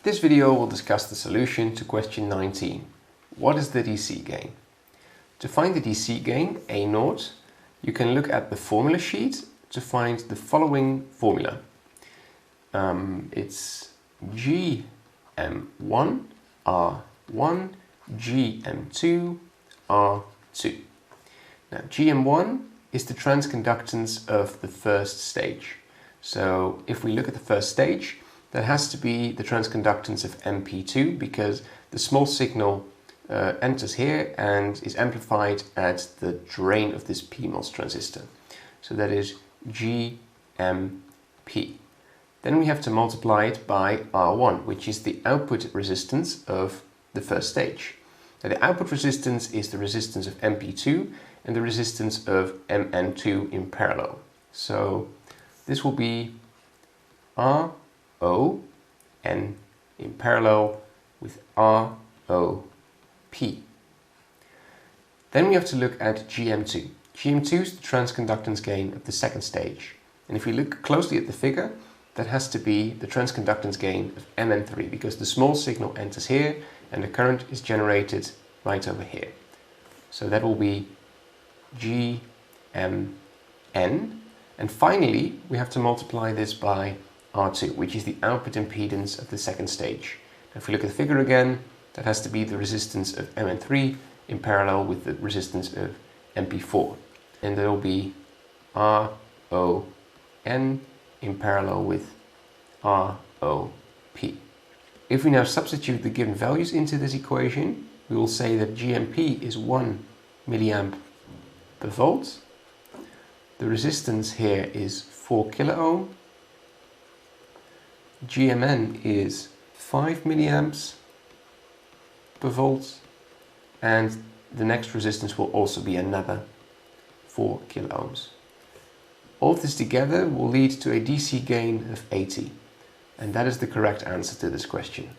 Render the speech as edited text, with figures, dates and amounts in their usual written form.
This video will discuss the solution to question 19. What is the DC gain? To find the DC gain, A0, you can look at the formula sheet to find the following formula. It's G M1 R1 GM2 R2. Now GM1 is the transconductance of the first stage. So if we look at the first stage, that has to be the transconductance of MP2 because the small signal enters here and is amplified at the drain of this PMOS transistor. So that is GMP. Then we have to multiply it by R1, which is the output resistance of the first stage. Now the output resistance is the resistance of MP2 and the resistance of MN2 in parallel. So this will be RON in parallel with ROP. Then we have to look at GM2. GM2 is the transconductance gain of the second stage. And if we look closely at the figure, that has to be the transconductance gain of MN3 because the small signal enters here and the current is generated right over here. So that will be GMN. And finally, we have to multiply this by R2, which is the output impedance of the second stage. Now, if we look at the figure again, that has to be the resistance of MN3 in parallel with the resistance of MP4. And there will be RON in parallel with ROP. If we now substitute the given values into this equation, we will say that GMP is 1 milliamp per volt. The resistance here is 4 kilo ohm. GMN is 5 milliamps per volt. And the next resistance will also be another 4 kilo ohms. All of this together will lead to a DC gain of 80. And that is the correct answer to this question.